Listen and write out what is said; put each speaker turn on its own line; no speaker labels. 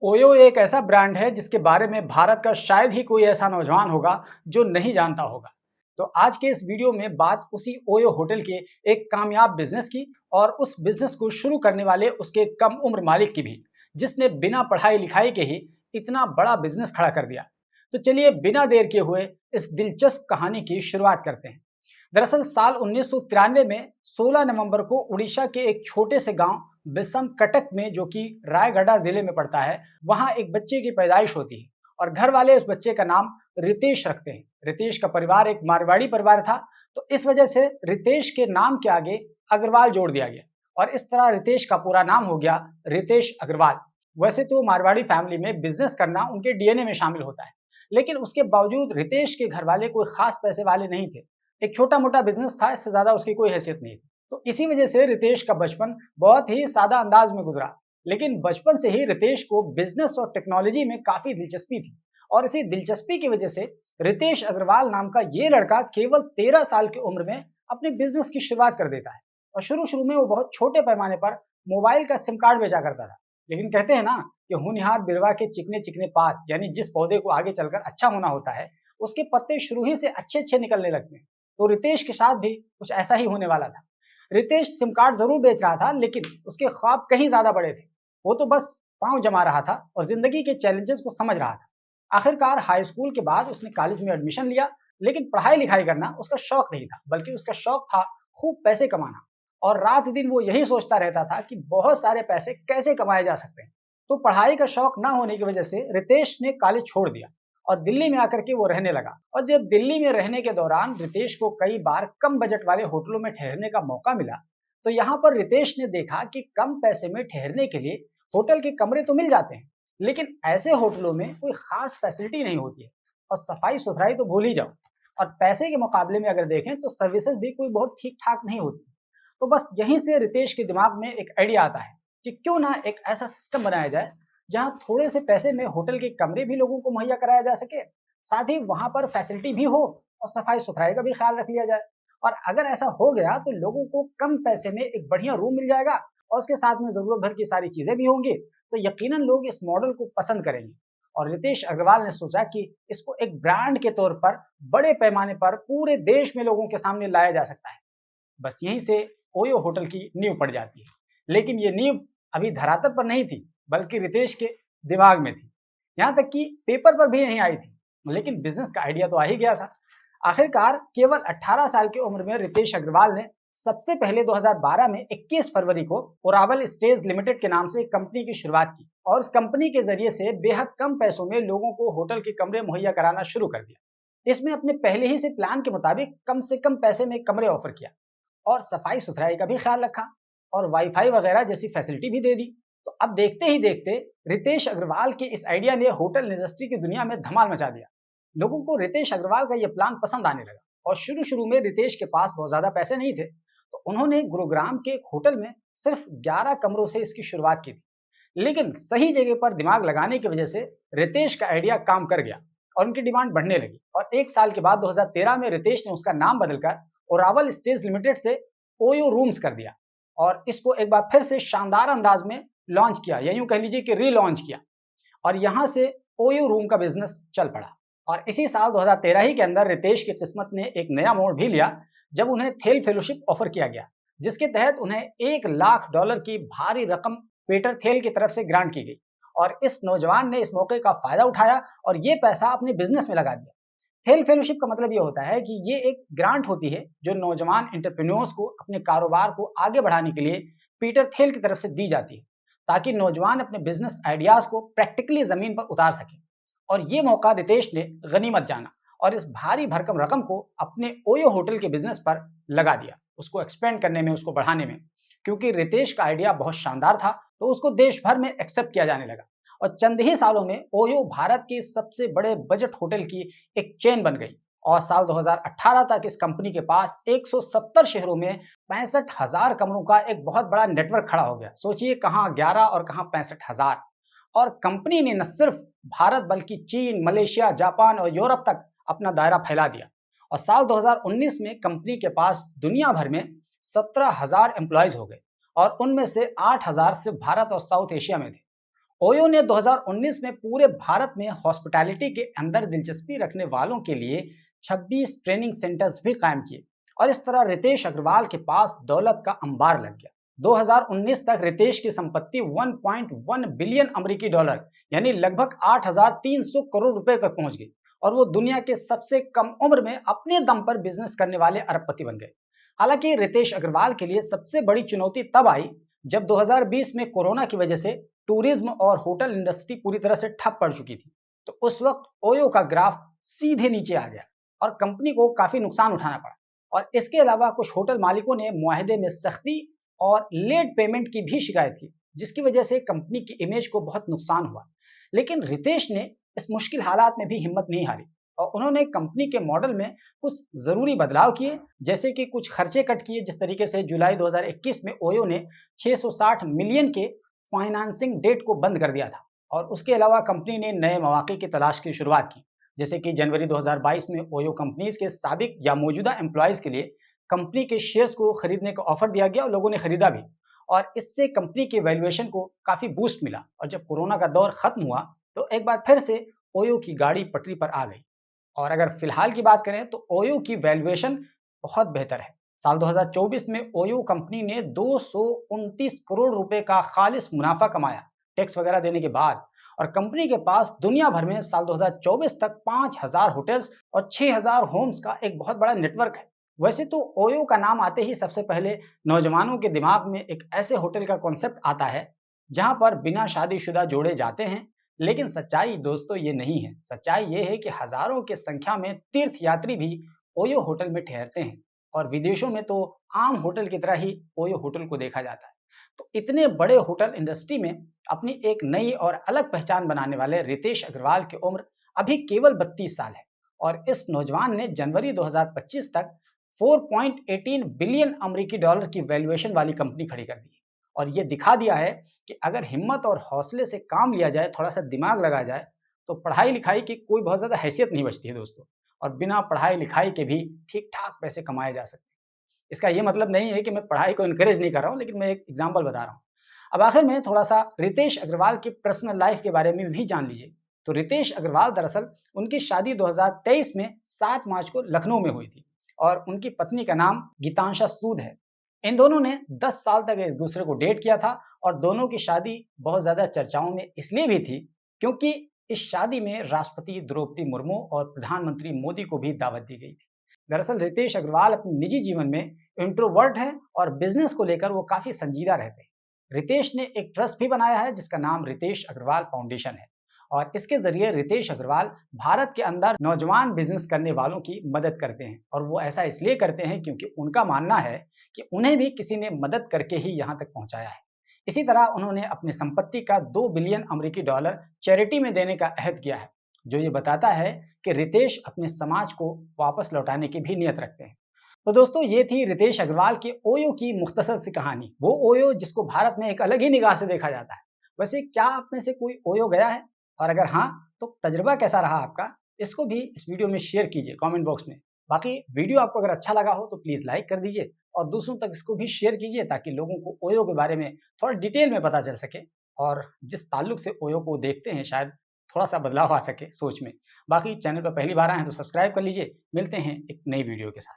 OYO एक ऐसा brand है जिसके बारे में भारत का शायद ही कोई ऐसा नौजवान होगा जो नहीं जानता होगा। तो आज के इस वीडियो में बात उसी ओयो होटल के एक कामयाब बिजनेस की और उस बिजनेस को शुरू करने वाले उसके कम उम्र मालिक की भी, जिसने बिना पढ़ाई लिखाई के ही इतना बड़ा बिजनेस खड़ा कर दिया। तो चलिए बिना देर किए हुए इस दिलचस्प कहानी की शुरुआत करते हैं। दरअसल साल 1993 में 16 नवंबर को उड़ीसा के एक छोटे से गांव बिसम कटक में, जो कि रायगढ़ जिले में पड़ता है, वहां एक बच्चे की पैदाइश होती है और घर वाले उस बच्चे का नाम रितेश रखते हैं। रितेश का परिवार एक मारवाड़ी परिवार था, तो इस वजह से रितेश के नाम के आगे अग्रवाल जोड़ दिया गया और इस तरह रितेश का पूरा नाम हो गया रितेश अग्रवाल। वैसे तो मारवाड़ी फैमिली में बिजनेस करना उनके डीएनए में शामिल होता है, लेकिन उसके बावजूद रितेश के घर वाले कोई खास पैसे वाले नहीं थे। एक छोटा मोटा बिजनेस था, इससे ज्यादा उसकी कोई हैसियत नहीं थी। तो इसी वजह से रितेश का बचपन बहुत ही सादा अंदाज में गुजरा। लेकिन बचपन से ही रितेश को बिजनेस और टेक्नोलॉजी में काफी दिलचस्पी थी और इसी दिलचस्पी की वजह से रितेश अग्रवाल नाम का ये लड़का केवल 13 साल की उम्र में अपने बिजनेस की शुरुआत कर देता है। और शुरू शुरू में वो बहुत छोटे पैमाने पर मोबाइल का सिम कार्ड बेचा करता था। लेकिन कहते हैं ना कि होनहार बिरवा के चिकने चिकने पात, यानी जिस पौधे को आगे चलकर अच्छा होना होता है उसके पत्ते शुरू ही से अच्छे अच्छे निकलने लगते हैं। तो रितेश के साथ भी कुछ ऐसा ही होने वाला था। रितेश सिम कार्ड जरूर बेच रहा था, लेकिन उसके ख्वाब कहीं ज्यादा बड़े थे। वो तो बस पांव जमा रहा था और जिंदगी के चैलेंजेस को समझ रहा था। आखिरकार हाई स्कूल के बाद उसने कॉलेज में एडमिशन लिया, लेकिन पढ़ाई लिखाई करना उसका शौक नहीं था, बल्कि उसका शौक था खूब पैसे कमाना। और रात दिन वो यही सोचता रहता था कि बहुत सारे पैसे कैसे कमाए जा सकते हैं। तो पढ़ाई का शौक ना होने की वजह से रितेश ने कॉलेज छोड़ दिया और दिल्ली में आकर के वो रहने लगा। और जब दिल्ली में रहने के दौरान रितेश को कई बार कम बजट वाले होटलों में ठहरने का मौका मिला, तो यहाँ पर रितेश ने देखा कि कम पैसे में ठहरने के लिए होटल के कमरे तो मिल जाते हैं, लेकिन ऐसे होटलों में कोई खास फैसिलिटी नहीं होती है और सफाई सुथराई तो भूल ही जाओ। और पैसे के मुकाबले में अगर देखें तो सर्विसेज भी कोई बहुत ठीक ठाक नहीं होती। तो बस यहीं से रितेश के दिमाग में एक आइडिया आता है कि क्यों ना एक ऐसा सिस्टम बनाया जाए जहां थोड़े से पैसे में होटल के कमरे भी लोगों को मुहैया कराया जा सके, साथ ही वहां पर फैसिलिटी भी हो और सफाई सुथराई का भी ख्याल रख लिया जाए। और अगर ऐसा हो गया तो लोगों को कम पैसे में एक बढ़िया रूम मिल जाएगा और उसके साथ में जरूरत भर की सारी चीजें भी होंगी, तो यकीनन लोग इस मॉडल को पसंद करेंगे। और रितेश अग्रवाल ने सोचा कि इसको एक ब्रांड के तौर पर बड़े पैमाने पर पूरे देश में लोगों के सामने लाया जा सकता है। बस यहीं से ओयो होटल की नींव पड़ जाती है। लेकिन ये नींव अभी धरातल पर नहीं थी, बल्कि रितेश के दिमाग में थी। यहाँ तक कि पेपर पर भी नहीं आई थी, लेकिन बिजनेस का आइडिया तो आ ही गया था। आखिरकार केवल 18 साल की उम्र में रितेश अग्रवाल ने सबसे पहले 2012 में 21 फरवरी को ओरावल स्टेज लिमिटेड के नाम से एक कंपनी की शुरुआत की और उस कंपनी के जरिए से बेहद कम पैसों में लोगों को होटल के कमरे मुहैया कराना शुरू कर दिया। इसमें अपने पहले ही से प्लान के मुताबिक कम से कम पैसे में कमरे ऑफर किया और सफाई सुथराई का भी ख्याल रखा और वाईफाई वगैरह जैसी फैसिलिटी भी दे दी। तो अब देखते ही देखते रितेश अग्रवाल के इस आइडिया ने होटल इंडस्ट्री की दुनिया में धमाल मचा दिया। लोगों को रितेश अग्रवाल का यह प्लान पसंद आने लगा और शुरू शुरू में रितेश के पास बहुत ज्यादा पैसे नहीं थे, तो उन्होंने गुरुग्राम के एक होटल में सिर्फ 11 कमरों से इसकी शुरुआत की थी। लेकिन सही जगह पर दिमाग लगाने की वजह से रितेश का आइडिया काम कर गया और उनकी डिमांड बढ़ने लगी। और एक साल के बाद 2013 में रितेश ने उसका नाम बदलकर ओरावल स्टेज लिमिटेड से ओयो रूम्स कर दिया और इसको एक बार फिर से शानदार अंदाज में लॉन्च किया, या यूं कह लीजिए कि रीलॉन्च किया। और यहां से ओयो रूम का बिजनेस चल पड़ा। और इसी साल 2013 ही के अंदर रितेश की किस्मत ने एक नया मोड़ भी लिया, जब उन्हें थेल फेलोशिप ऑफर किया गया, जिसके तहत उन्हें $1 लाख की भारी रकम पीटर थेल की तरफ से ग्रांट की गई। और इस नौजवान ने इस मौके का फायदा उठाया और ये पैसा अपने बिजनेस में लगा दिया। थेल फेलोशिप का मतलब ये होता है कि ये एक ग्रांट होती है जो नौजवान एंटरप्रेन्योर्स को अपने कारोबार को आगे बढ़ाने के लिए पीटर थेल की तरफ से दी जाती है, ताकि नौजवान अपने बिजनेस आइडियाज को प्रैक्टिकली जमीन पर उतार सके। और ये मौका रितेश ने गनीमत जाना और इस भारी भरकम रकम को अपने ओयो होटल के बिजनेस पर लगा दिया, उसको एक्सपेंड करने में, उसको बढ़ाने में। क्योंकि रितेश का आइडिया बहुत शानदार था, तो उसको देश भर में एक्सेप्ट किया जाने लगा और चंद ही सालों में ओयो भारत की सबसे बड़े बजट होटल की एक चेन बन गई। और साल 2018 तक इस कंपनी के पास 170 शहरों में 65,000 कमरों का एक बहुत बड़ा नेटवर्क खड़ा हो गया। सोचिए, कहाँ 11 और कहाँ 65,000। और कंपनी ने न सिर्फ भारत बल्कि चीन, मलेशिया, जापान और यूरोप तक अपना दायरा फैला दिया। और साल 2019 में कंपनी के पास दुनिया भर में 17,000 एम्प्लॉयज हो गए और उनमें से 8,000 सिर्फ भारत और साउथ एशिया में थे। ओयो ने 2019 में पूरे भारत में हॉस्पिटैलिटी के अंदर दिलचस्पी रखने वालों के लिए 26 ट्रेनिंग सेंटर्स भी कायम किए और इस तरह रितेश अग्रवाल के पास दौलत का अंबार लग गया। 2019 तक रितेश की संपत्ति 1.1 बिलियन अमेरिकी डॉलर यानी लगभग 8,300 करोड़ रुपए तक पहुंच गई और वो दुनिया के सबसे कम उम्र में अपने दम पर बिजनेस करने वाले अरबपति बन गए। हालांकि रितेश अग्रवाल के लिए सबसे बड़ी चुनौती तब आई जब 2020 में कोरोना की वजह से टूरिज्म और होटल इंडस्ट्री पूरी तरह से ठप पड़ चुकी थी। तो उस वक्त ओयो का ग्राफ सीधे नीचे आ गया और कंपनी को काफी नुकसान उठाना पड़ा और इसके अलावा कुछ होटल मालिकों ने मुआहदे में सख्ती और लेट पेमेंट की भी शिकायत की, जिसकी वजह से कंपनी की इमेज को बहुत नुकसान हुआ। लेकिन रितेश ने इस मुश्किल हालात में भी हिम्मत नहीं हारी और उन्होंने कंपनी के मॉडल में कुछ जरूरी बदलाव किए, जैसे कि कुछ खर्चे कट किए। जिस तरीके से जुलाई 2021 में ओयो ने 660 मिलियन के फाइनेंसिंग डेट को बंद कर दिया था और उसके अलावा कंपनी ने नए मौके की तलाश की शुरुआत की, जैसे कि जनवरी 2022 में ओयो कंपनीज के साबिक या मौजूदा एम्प्लॉयज के लिए कंपनी के शेयर्स को खरीदने का ऑफर दिया गया और लोगों ने खरीदा भी और इससे कंपनी के वैल्यूएशन को काफी बूस्ट मिला। और जब कोरोना का दौर खत्म हुआ तो एक बार फिर से ओयो की गाड़ी पटरी पर आ गई और अगर फिलहाल की बात करें तो ओयो की वैल्यूएशन बहुत बेहतर है। साल 2024 में ओयो कंपनी ने 229 करोड़ रुपए का खालिस मुनाफा कमाया टैक्स वगैरह देने के बाद और कंपनी के पास दुनिया भर में साल 2024 तक 5,000 होटल्स और 6,000 होम्स का एक बहुत बड़ा नेटवर्क है। वैसे तो ओयो का नाम आते ही सबसे पहले नौजवानों के दिमाग में एक ऐसे होटल का कॉन्सेप्ट आता है जहां पर बिना शादीशुदा जोड़े जाते हैं, लेकिन सच्चाई दोस्तों ये नहीं है। सच्चाई ये है कि हजारों की संख्या में तीर्थ यात्री भी ओयो होटल में ठहरते हैं और विदेशों में तो आम होटल की तरह ही ओयो होटल को देखा जाता है। तो इतने बड़े होटल इंडस्ट्री में अपनी एक नई और अलग पहचान बनाने वाले रितेश अग्रवाल की उम्र अभी केवल 32 साल है और इस नौजवान ने जनवरी 2025 तक 4.18 बिलियन अमेरिकी डॉलर की वैल्यूएशन वाली कंपनी खड़ी कर दी और ये दिखा दिया है कि अगर हिम्मत और हौसले से काम लिया जाए, थोड़ा सा दिमाग लगाया जाए, तो पढ़ाई लिखाई की कोई बहुत ज़्यादा हैसियत नहीं बचती है दोस्तों। और बिना पढ़ाई लिखाई के भी ठीक ठाक पैसे कमाए जा सकते हैं। इसका ये मतलब नहीं है कि मैं पढ़ाई को इनकरेज नहीं कर रहा हूँ, लेकिन मैं एक एग्जाम्पल बता रहा हूँ। अब आखिर में थोड़ा सा रितेश अग्रवाल की पर्सनल लाइफ के बारे में भी जान लीजिए। तो रितेश अग्रवाल दरअसल उनकी शादी 2023 में 7 मार्च को लखनऊ में हुई थी और उनकी पत्नी का नाम गीतांशा सूद है। इन दोनों ने 10 साल तक एक दूसरे को डेट किया था और दोनों की शादी बहुत ज़्यादा चर्चाओं में इसलिए भी थी क्योंकि इस शादी में राष्ट्रपति द्रौपदी मुर्मू और प्रधानमंत्री मोदी को भी दावत दी गई थी। दरअसल रितेश अग्रवाल अपने निजी जीवन में इंट्रोवर्ट है और बिजनेस को लेकर वो काफ़ी संजीदा रहते हैं। रितेश ने एक ट्रस्ट भी बनाया है जिसका नाम रितेश अग्रवाल फाउंडेशन है और इसके जरिए रितेश अग्रवाल भारत के अंदर नौजवान बिजनेस करने वालों की मदद करते हैं और वो ऐसा इसलिए करते हैं क्योंकि उनका मानना है कि उन्हें भी किसी ने मदद करके ही यहाँ तक पहुँचाया है। इसी तरह उन्होंने अपनी संपत्ति का 2 बिलियन अमेरिकी डॉलर चैरिटी में देने का अहद किया है, जो ये बताता है कि रितेश अपने समाज को वापस लौटाने की भी नियत रखते हैं। तो दोस्तों ये थी रितेश अग्रवाल के ओयो की मुख्तसर सी कहानी, वो ओयो जिसको भारत में एक अलग ही निगाह से देखा जाता है। वैसे क्या आप में से कोई ओयो गया है और अगर हाँ तो तजुर्बा कैसा रहा आपका, इसको भी इस वीडियो में शेयर कीजिए कमेंट बॉक्स में। बाकी वीडियो आपको अगर अच्छा लगा हो तो प्लीज़ लाइक कर दीजिए और दूसरों तक इसको भी शेयर कीजिए ताकि लोगों को ओयो के बारे में थोड़ा डिटेल में पता चल सके और जिस ताल्लुक से ओयो को देखते हैं शायद थोड़ा सा बदलाव आ सके सोच में। बाकी चैनल पर पहली बार आए हैं तो सब्सक्राइब कर लीजिए। मिलते हैं एक नई वीडियो के साथ।